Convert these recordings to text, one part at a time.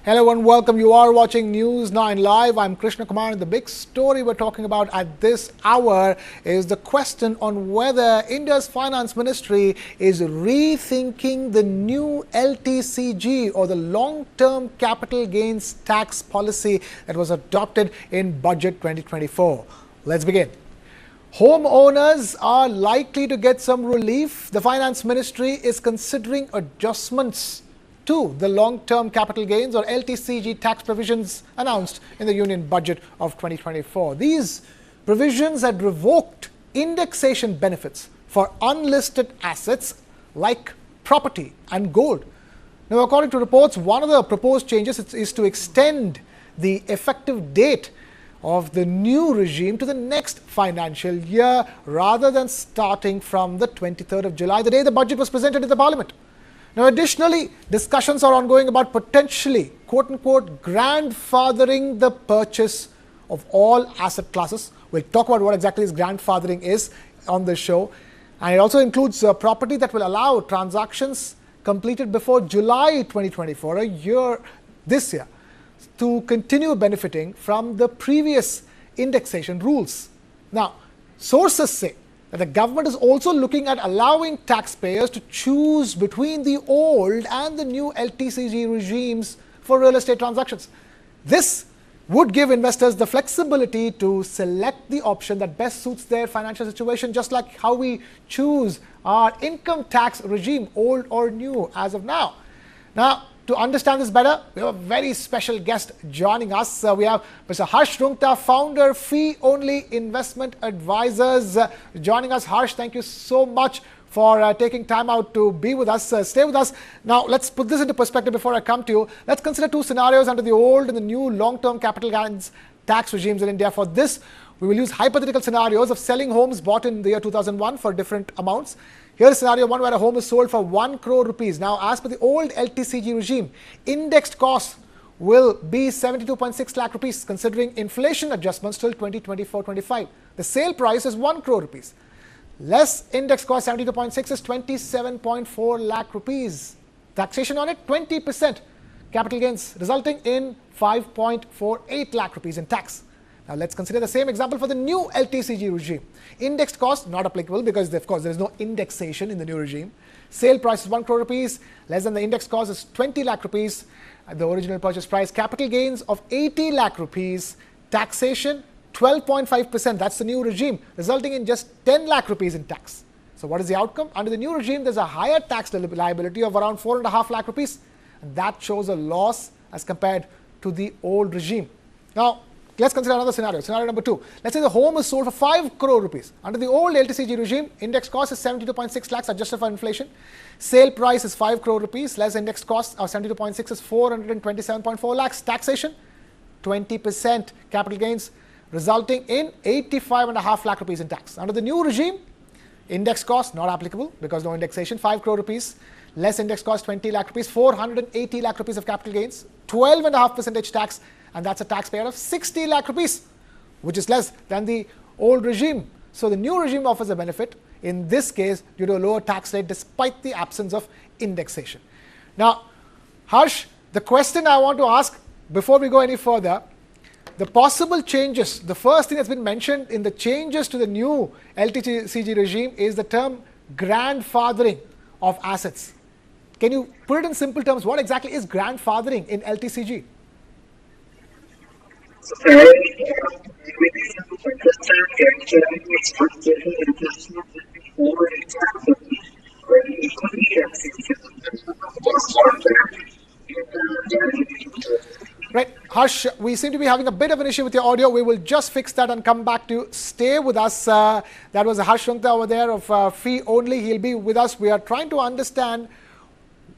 Hello and welcome. You are watching News 9 Live. I'm Krishna Kumar, and the big story we're talking about at this hour is the question on whether India's Finance Ministry is rethinking the new LTCG, or the long-term capital gains tax policy that was adopted in Budget 2024. Let's begin. Homeowners are likely to get some relief. The Finance Ministry is considering adjustments to the long-term capital gains, or LTCG, tax provisions announced in the Union Budget of 2024. These provisions had revoked indexation benefits for unlisted assets like property and gold. Now, according to reports, one of the proposed changes is to extend the effective date of the new regime to the next financial year, rather than starting from the 23rd of July, the day the budget was presented in the Parliament. Now, additionally, discussions are ongoing about potentially, quote-unquote, grandfathering the purchase of all asset classes. We'll talk about what exactly this grandfathering is on this show. And it also includes property that will allow transactions completed before July 2024, this year, to continue benefiting from the previous indexation rules. Now, sources say that the government is also looking at allowing taxpayers to choose between the old and the new LTCG regimes for real estate transactions. This would give investors the flexibility to select the option that best suits their financial situation, just like how we choose our income tax regime, old or new, as of now. Now, to understand this better, we have a very special guest joining us. We have Mr. Harsh Rungta, founder, Fee-Only Investment Advisors, joining us. Harsh, thank you so much for taking time out to be with us. Stay with us. Now, let's put this into perspective before I come to you. Let's consider two scenarios under the old and the new long-term capital gains tax regimes in India. For this, we will use hypothetical scenarios of selling homes bought in the year 2001 for different amounts. Here's scenario one, where a home is sold for 1 crore rupees. Now, as per the old LTCG regime, indexed cost will be 72.6 lakh rupees, considering inflation adjustments till 2024-25. The sale price is 1 crore rupees. Less index cost 72.6 is 27.4 lakh rupees. Taxation on it, 20% capital gains, resulting in 5.48 lakh rupees in tax. Now, let's consider the same example for the new LTCG regime. Indexed cost not applicable, because of course there is no indexation in the new regime. Sale price is 1 crore rupees, less than the index cost is 20 lakh rupees at the original purchase price. Capital gains of 80 lakh rupees, taxation 12.5%, that's the new regime, resulting in just 10 lakh rupees in tax. So what is the outcome? Under the new regime, there's a higher tax liability of around 4.5 lakh rupees, and that shows a loss as compared to the old regime. Now, let's consider another scenario. Scenario number two. Let's say the home is sold for 5 crore rupees. Under the old LTCG regime, index cost is 72.6 lakhs adjusted for inflation. Sale price is 5 crore rupees, less index cost of 72.6 is 427.4 lakhs. Taxation, 20% capital gains, resulting in 85.5 lakh rupees in tax. Under the new regime, index cost not applicable because no indexation, 5 crore rupees, less index cost 20 lakh rupees, 480 lakh rupees of capital gains, 12.5% tax, and that's a taxpayer of 60 lakh rupees, which is less than the old regime. So the new regime offers a benefit, in this case, due to a lower tax rate despite the absence of indexation. Now, Harsh, the question I want to ask before we go any further, the possible changes, the first thing that's been mentioned in the changes to the new LTCG regime is the term grandfathering of assets. Can you put it in simple terms? What exactly is grandfathering in LTCG? Right, Harsh, we seem to be having a bit of an issue with your audio. We will just fix that and come back to you. Stay with us. That was Harsh Rungta over there of Fee Only. He'll be with us. We are trying to understand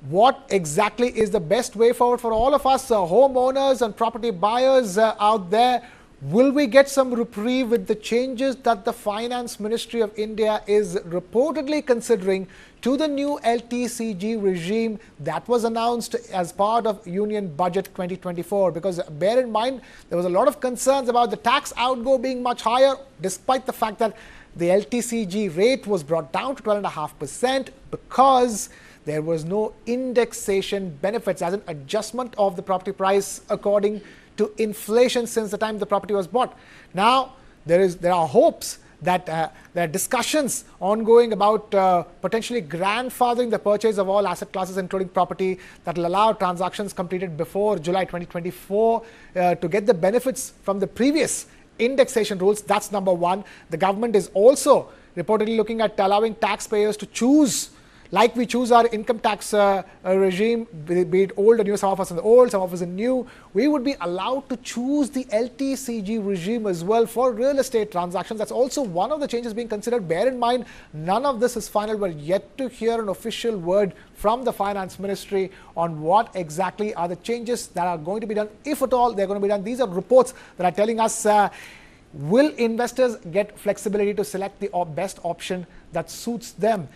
what exactly is the best way forward for all of us, homeowners and property buyers out there. Will we get some reprieve with the changes that the Finance Ministry of India is reportedly considering to the new LTCG regime that was announced as part of Union Budget 2024? Because bear in mind, there was a lot of concerns about the tax outgo being much higher, despite the fact that the LTCG rate was brought down to 12.5% because there was no indexation benefits as an adjustment of the property price according to inflation since the time the property was bought. Now, there are hopes that there are discussions ongoing about potentially grandfathering the purchase of all asset classes, including property, that will allow transactions completed before July 2024 to get the benefits from the previous indexation rules. That's number one. The government is also reportedly looking at allowing taxpayers to choose, like we choose our income tax regime, be it old or new. Some of us in the old, some of us in new. We would be allowed to choose the LTCG regime as well for real estate transactions. That's also one of the changes being considered. Bear in mind, none of this is final. We're yet to hear an official word from the Finance Ministry on what exactly are the changes that are going to be done, if at all they're going to be done. These are reports that are telling us will investors get flexibility to select the best option that suits them.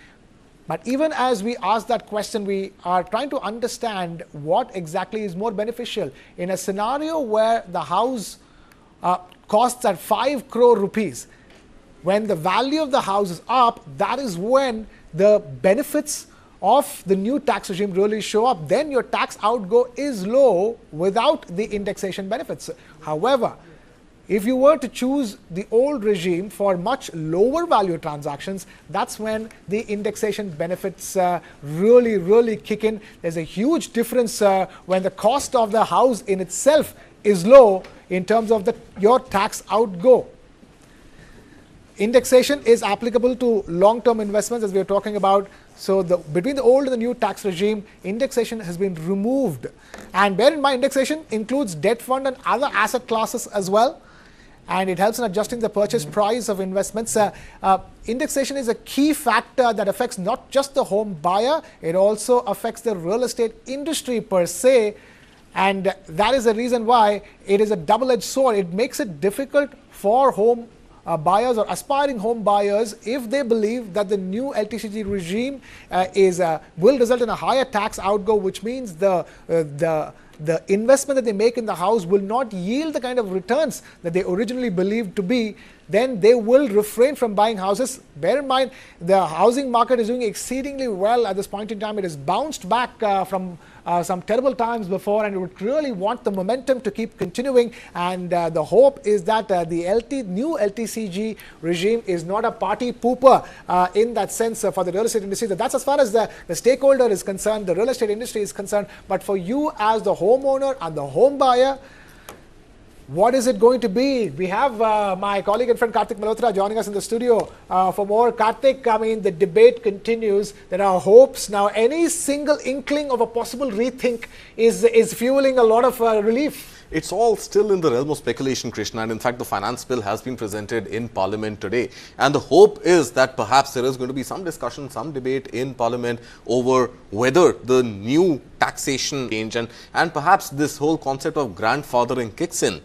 But even as we ask that question, we are trying to understand what exactly is more beneficial. In a scenario where the house costs at 5 crore rupees, when the value of the house is up, that is when the benefits of the new tax regime really show up. Then your tax outgo is low without the indexation benefits. However, if you were to choose the old regime for much lower value transactions, that's when the indexation benefits really kick in. There's a huge difference when the cost of the house in itself is low in terms of your tax outgo. Indexation is applicable to long-term investments, as we are talking about. So between the old and the new tax regime, indexation has been removed. And bear in mind, indexation includes debt fund and other asset classes as well. And it helps in adjusting the purchase price of investments. Indexation is a key factor that affects not just the home buyer, it also affects the real estate industry per se. And that is the reason why it is a double-edged sword. It makes it difficult for home buyers or aspiring home buyers, if they believe that the new LTCG regime will result in a higher tax outgo, which means the investment that they make in the house will not yield the kind of returns that they originally believed to be, then they will refrain from buying houses. Bear in mind, the housing market is doing exceedingly well at this point in time. It has bounced back from some terrible times before, and it would really want the momentum to keep continuing. And the hope is that the new LTCG regime is not a party pooper in that sense for the real estate industry. That's as far as the stakeholder is concerned, the real estate industry is concerned. But for you as the homeowner and the home buyer, what is it going to be? We have my colleague and friend Karthik Malhotra joining us in the studio for more. Karthik, I mean, the debate continues. There are hopes. Now, any single inkling of a possible rethink is fueling a lot of relief. It's all still in the realm of speculation, Krishna, and in fact the finance bill has been presented in Parliament today, and the hope is that perhaps there is going to be some discussion, some debate in Parliament over whether the new taxation change and perhaps this whole concept of grandfathering kicks in,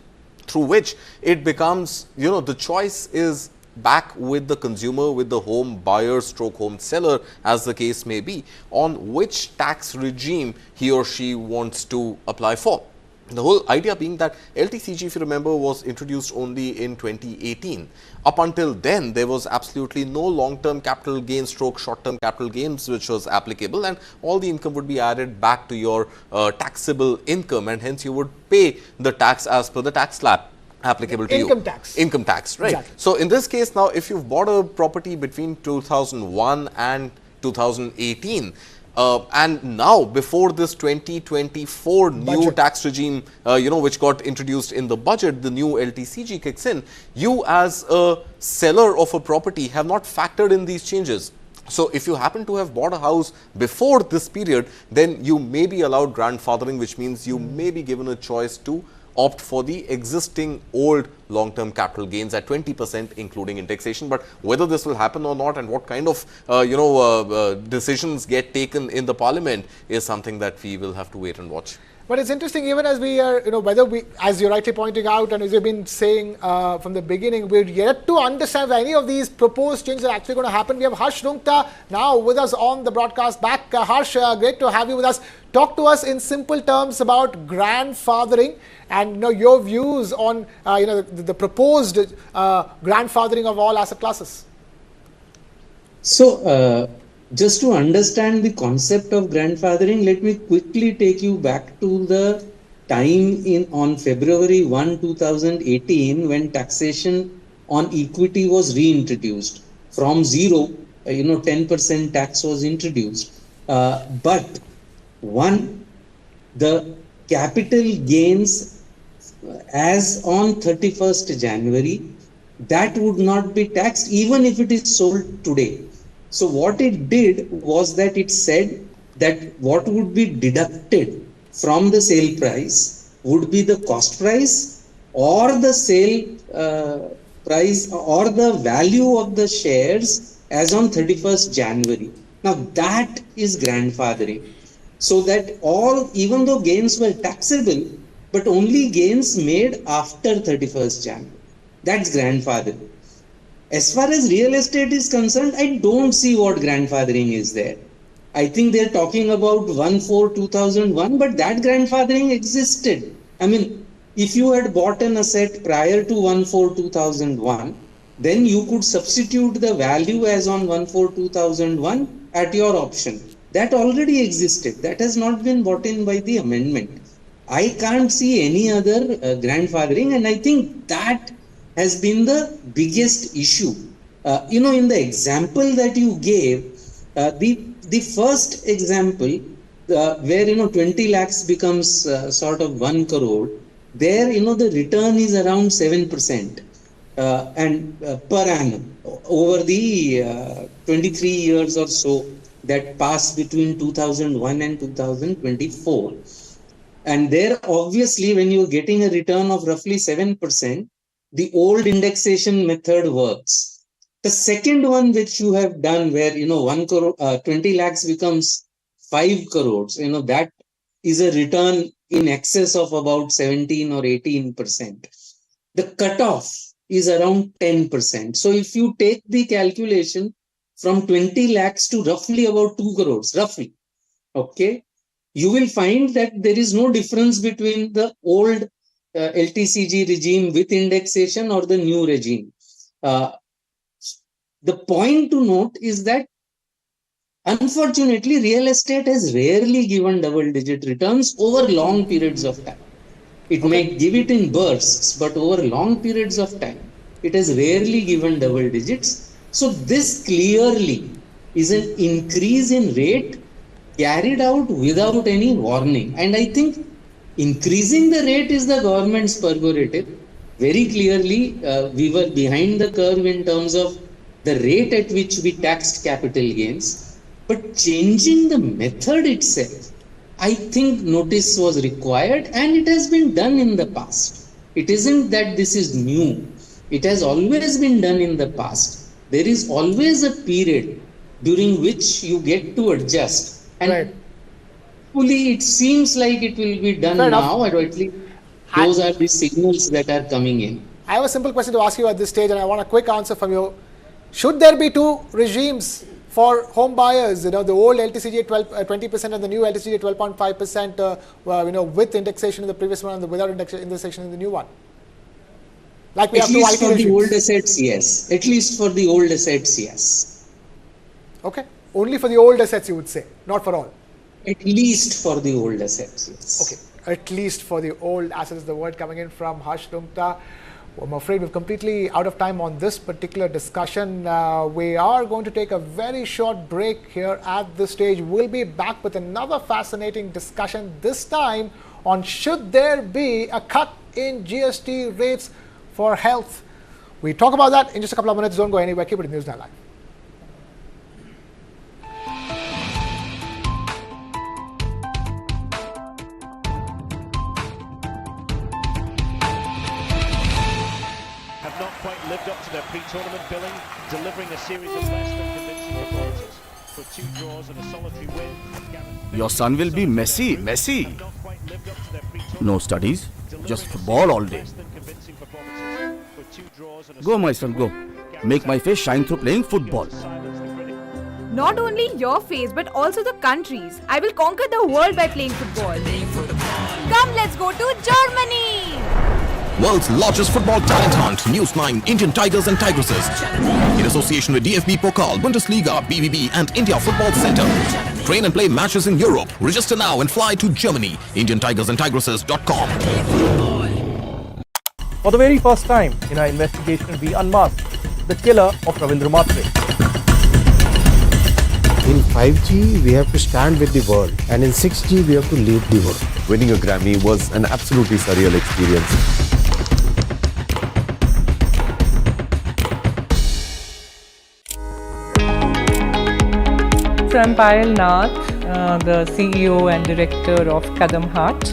through which it becomes, the choice is back with the consumer, with the home buyer stroke home seller, as the case may be, on which tax regime he or she wants to apply for. The whole idea being that LTCG, if you remember, was introduced only in 2018. Up until then, there was absolutely no long-term capital gains stroke short-term capital gains which was applicable, and all the income would be added back to your taxable income, and hence you would pay the tax as per the tax slab applicable to you. Income tax, right? Exactly. So in this case now, if you've bought a property between 2001 and 2018, and now before this 2024 new tax regime, which got introduced in the budget, the new LTCG kicks in, you as a seller of a property have not factored in these changes. So if you happen to have bought a house before this period, then you may be allowed grandfathering, which means you may be given a choice to opt for the existing old long-term capital gains at 20%, including indexation. But whether this will happen or not, and what kind of decisions get taken in the Parliament, is something that we will have to wait and watch. But it's interesting, even as we are, whether we, as you're rightly pointing out, and as you've been saying from the beginning, we're yet to understand if any of these proposed changes are actually going to happen. We have Harsh Rungta now with us on the broadcast back. Harsh, great to have you with us. Talk to us in simple terms about grandfathering and your views on the proposed grandfathering of all asset classes. So Just to understand the concept of grandfathering, let me quickly take you back to the time on February 1, 2018, when taxation on equity was reintroduced from zero. 10% tax was introduced. But one, the capital gains as on 31st January, that would not be taxed even if it is sold today. So what it did was that it said that what would be deducted from the sale price would be the cost price or the sale price or the value of the shares as on 31st January. Now that is grandfathering. So that even though gains were taxable, but only gains made after 31st January. That's grandfathering. As far as real estate is concerned, I don't see what grandfathering is there. I think they're talking about 1/4/2001, but that grandfathering existed. I mean, if you had bought an asset prior to 1/4/2001, then you could substitute the value as on 1/4/2001 at your option. That already existed. That has not been brought in by the amendment. I can't see any other grandfathering, and I think that has been the biggest issue. In the example that you gave, the first example where 20 lakhs becomes sort of 1 crore, there the return is around 7% and per annum over the 23 years or so that passed between 2001 and 2024. And there, obviously, when you're getting a return of roughly 7%, the old indexation method works. The second one which you have done where 1 crore, 20 lakhs becomes 5 crores, that is a return in excess of about 17 or 18%. The cutoff is around 10%. So if you take the calculation from 20 lakhs to roughly about 2 crores, roughly, okay, you will find that there is no difference between the old LTCG regime with indexation or the new regime. The point to note is that unfortunately, real estate has rarely given double-digit returns over long periods of time. It may give it in bursts, but over long periods of time, it has rarely given double digits. So this clearly is an increase in rate carried out without any warning. And I think increasing the rate is the government's prerogative. Very clearly, we were behind the curve in terms of the rate at which we taxed capital gains. But changing the method itself, I think notice was required, and it has been done in the past. It isn't that this is new. It has always been done in the past. There is always a period during which you get to adjust. And hopefully it seems like it will be done now, or at least those are the signals that are coming in. I have a simple question to ask you at this stage, and I want a quick answer from you. Should there be two regimes for home buyers, the old LTCG 20% and the new LTCG 12.5%, with indexation in the previous one and without indexation in the new one? Like we at have least two for the old assets, yes. At least for the old assets, yes. Okay. Only for the old assets, you would say, not for all. At least for the old assets, yes. Okay. At least for the old assets, the word coming in from Harsh Rungta. I'm afraid we're completely out of time on this particular discussion. We are going to take a very short break here at this stage. We'll be back with another fascinating discussion, this time on should there be a cut in GST rates for health. We talk about that in just a couple of minutes. Don't go anywhere. Keep it in News Now Live. Lived up to their pre-tournament billing, delivering a series of less than convincing performances. With 2 draws and a solitary win. Your son will be Messi. No studies, just football all day. Go, my son, go. Make my face shine through playing football. Not only your face, but also the country's. I will conquer the world by playing football. Come, let's go to Germany! World's largest football talent hunt, News 9 Indian Tigers and Tigresses. In association with DFB Pokal, Bundesliga, BVB and India Football Center. Train and play matches in Europe. Register now and fly to Germany. IndianTigersandTigresses.com. For the very first time in our investigation, we unmasked the killer of Ravindra Matre. In 5G, we have to stand with the world, and in 6G, we have to lead the world. Winning a Grammy was an absolutely surreal experience. So I'm Payal Nath, the CEO and director of Kadam Heart.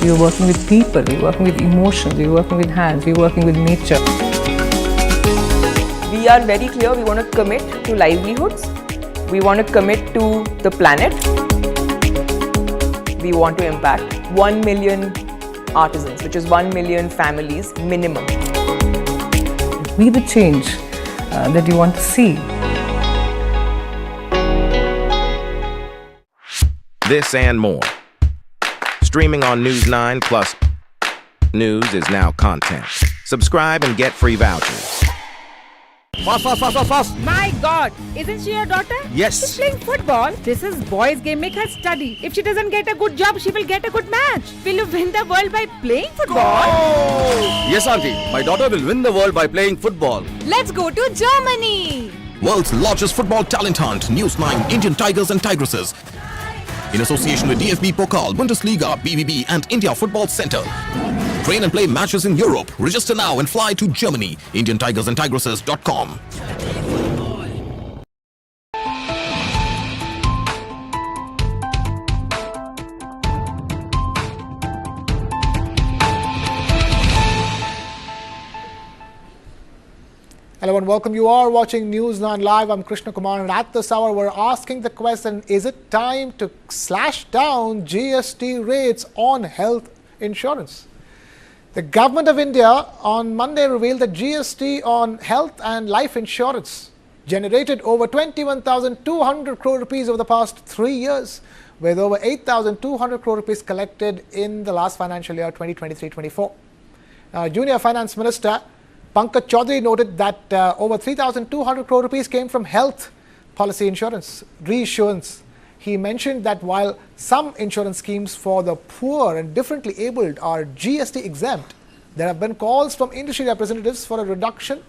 We're working with people, we're working with emotions, we're working with hands, we're working with nature. We are very clear, we want to commit to livelihoods, we want to commit to the planet. We want to impact 1 million artisans, which is 1 million families minimum. Be the change that you want to see. This and more. Streaming on News 9 Plus. News is now content. Subscribe and get free vouchers. Fast. My God, isn't she your daughter? Yes. She's playing football. This is boys' game. Make her study. If she doesn't get a good job, she will get a good match. Will you win the world by playing football? Yes, auntie. My daughter will win the world by playing football. Let's go to Germany. World's largest football talent hunt, News 9 Indian Tigers and Tigresses. In association with DFB Pokal, Bundesliga, BVB and India Football Center. Train and play matches in Europe. Register now and fly to Germany. IndianTigersandTigresses.com. Hello and welcome. You are watching News 9 Live. I'm Krishna Kumar, and at this hour we're asking the question, is it time to slash down GST rates on health insurance? The Government of India on Monday revealed that GST on health and life insurance generated over 21,200 crore rupees over the past 3 years, with over 8,200 crore rupees collected in the last financial year 2023-24. Junior Finance Minister Pankaj Chaudhary noted that over 3,200 crore rupees came from health policy insurance, reissuance. He mentioned that while some insurance schemes for the poor and differently abled are GST-exempt, there have been calls from industry representatives for a reduction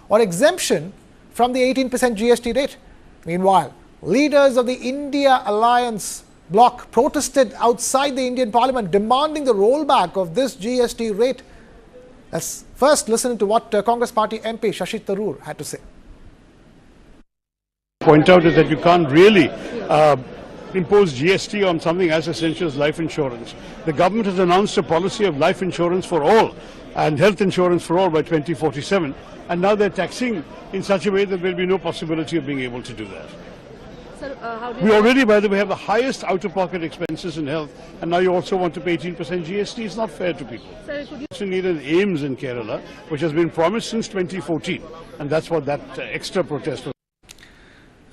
or exemption from the 18% GST rate. Meanwhile, leaders of the India Alliance bloc protested outside the Indian Parliament demanding the rollback of this GST rate. Let's first listen to what Congress Party MP Shashi Tharoor had to say. Point out is that you can't really impose GST on something as essential as life insurance. The government has announced a policy of life insurance for all and health insurance for all by 2047, and now they're taxing in such a way that there will be no possibility of being able to do that. Sir, we already, by the way, have the highest out-of-pocket expenses in health, and now you also want to pay 18% GST. It's not fair to people. Sir, could you... We need an AIMS in Kerala, which has been promised since 2014, and that's what that extra protest was.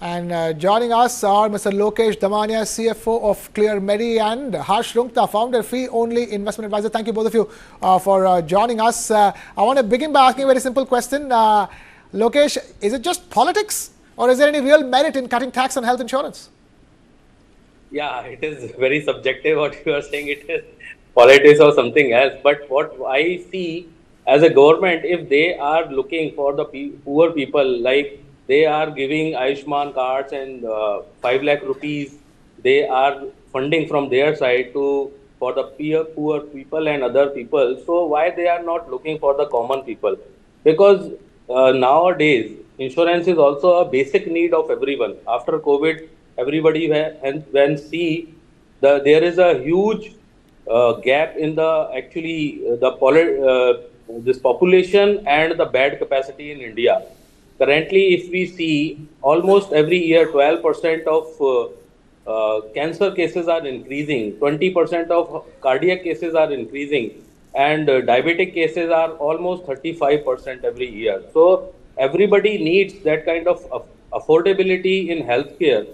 And joining us are Mr. Lokesh Damania, CFO of Clear Medi, and Harsh Rungta, founder, fee-only investment advisor. Thank you both of you for joining us. I want to begin by asking a very simple question. Lokesh, is it just politics, or is there any real merit in cutting tax on health insurance? Yeah, it is very subjective what you are saying. It is politics or something else. But what I see as a government, if they are looking for the poor people, like they are giving Ayushman cards and 5 lakh rupees, they are funding from their side for the poor people and other people. So why they are not looking for the common people? Because nowadays, insurance is also a basic need of everyone. After COVID, everybody when see there is a huge gap in this population and the bed capacity in India. Currently, if we see, almost every year 12% of cancer cases are increasing, 20% of cardiac cases are increasing, and diabetic cases are almost 35% every year. So everybody needs that kind of affordability in healthcare.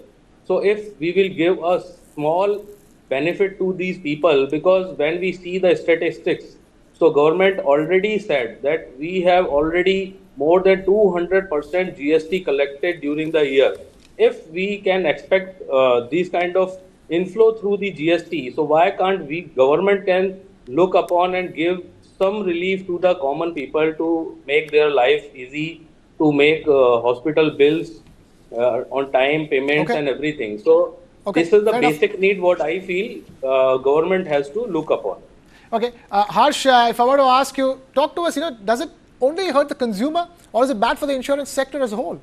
So if we will give a small benefit to these people, because when we see the statistics, so government already said that we have already more than 200% GST collected during the year. If we can expect these kind of inflow through the GST, so why can't we, government can look upon and give some relief to the common people to make their life easy, to make hospital bills on time, payments and everything. So this is the basic need what I feel government has to look upon. Okay, Harsh, if I were to ask you, talk to us, does it only hurt the consumer or is it bad for the insurance sector as a whole?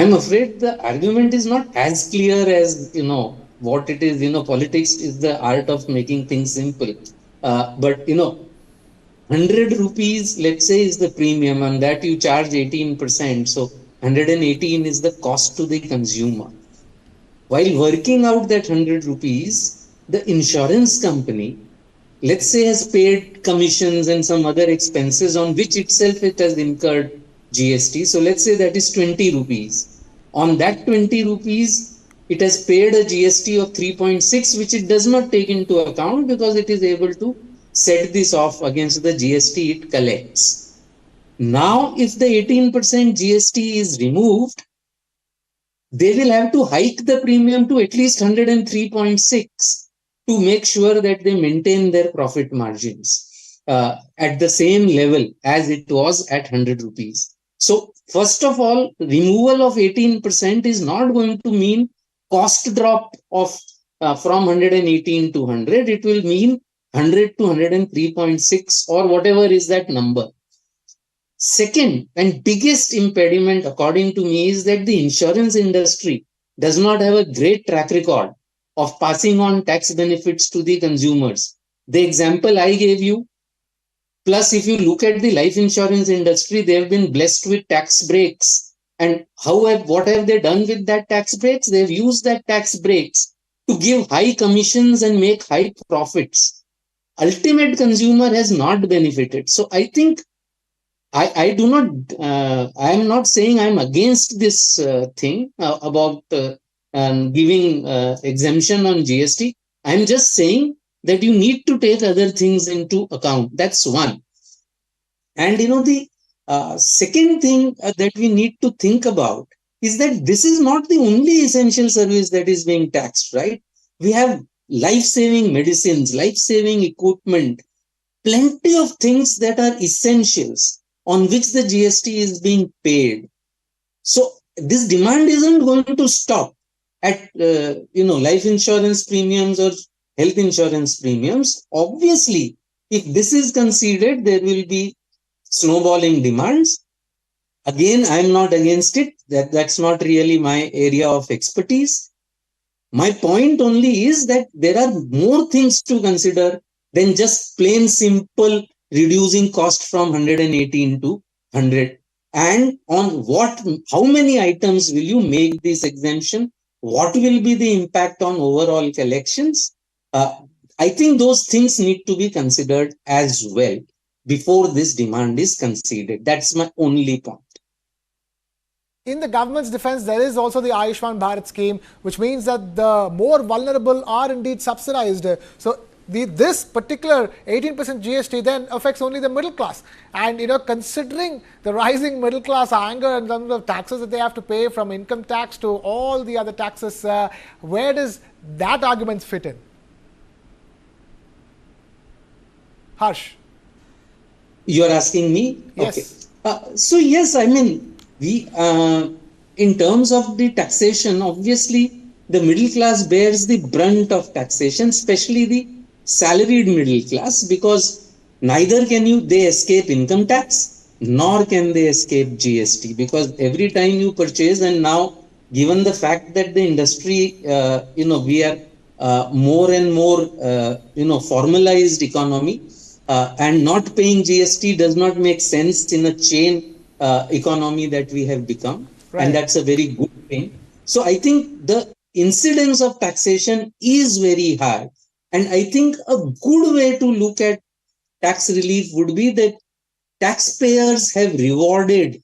I'm afraid the argument is not as clear as, what it is. Politics is the art of making things simple. But, 100 rupees, let's say, is the premium, and that you charge 18%. So 118 is the cost to the consumer. While working out that 100 rupees, the insurance company, let's say, has paid commissions and some other expenses on which itself it has incurred GST. So let's say that is 20 rupees. On that 20 rupees, it has paid a GST of 3.6, which it does not take into account because it is able to set this off against the GST it collects. Now, if the 18% GST is removed, they will have to hike the premium to at least 103.6 to make sure that they maintain their profit margins at the same level as it was at 100 rupees. So, first of all, removal of 18% is not going to mean cost drop of from 118 to 100. It will mean 100 to 103.6 or whatever is that number. Second and biggest impediment, according to me, is that the insurance industry does not have a great track record of passing on tax benefits to the consumers. The example I gave you, plus if you look at the life insurance industry, they have been blessed with tax breaks. And what have they done with that tax breaks? They have used that tax breaks to give high commissions and make high profits. Ultimate consumer has not benefited. So I think I am not saying I'm against this thing about giving exemption on GST. I'm just saying that you need to take other things into account. That's one. And the second thing that we need to think about is that this is not the only essential service that is being taxed, right? We have life-saving medicines, life-saving equipment, plenty of things that are essentials on which the GST is being paid. So this demand isn't going to stop at life insurance premiums or health insurance premiums. Obviously, if this is conceded, there will be snowballing demands. Again, I'm not against it. That's not really my area of expertise. My point only is that there are more things to consider than just plain simple reducing cost from 118 to 100. And on how many items will you make this exemption? What will be the impact on overall collections? I think those things need to be considered as well before this demand is conceded. That's my only point. In the government's defense, there is also the Ayushman Bharat scheme, which means that the more vulnerable are indeed subsidized. So this particular 18% GST then affects only the middle class. And, considering the rising middle class anger in terms of taxes that they have to pay, from income tax to all the other taxes, where does that argument fit in? Harsh. You're asking me? Yes. Okay. So yes, I mean, we, in terms of the taxation, obviously, the middle class bears the brunt of taxation, especially the salaried middle class, because neither can they escape income tax, nor can they escape GST, because every time you purchase, and now given the fact that the industry, we are more and more, formalized economy, and not paying GST does not make sense in a chain economy that we have become. Right. And that's a very good thing. So I think the incidence of taxation is very high. And I think a good way to look at tax relief would be that taxpayers have rewarded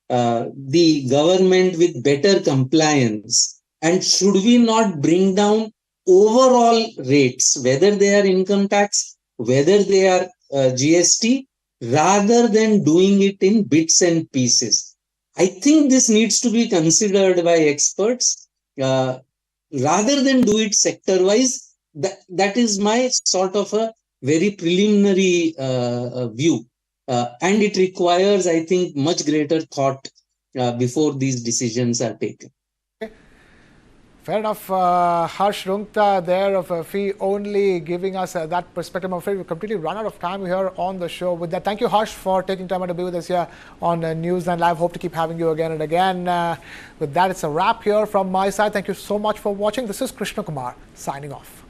the government with better compliance And should we not bring down overall rates, whether they are income tax, whether they are GST, rather than doing it in bits and pieces? I think this needs to be considered by experts rather than do it sector wise. That is my sort of a very preliminary view. And it requires, I think, much greater thought before these decisions are taken. Fair enough. Harsh Rungta there of Fee Only giving us that perspective. I'm afraid we've completely run out of time here on the show. With that, thank you, Harsh, for taking time out to be with us here on Newsline Live. Hope to keep having you again and again. With that, it's a wrap here from my side. Thank you so much for watching. This is Krishna Kumar signing off.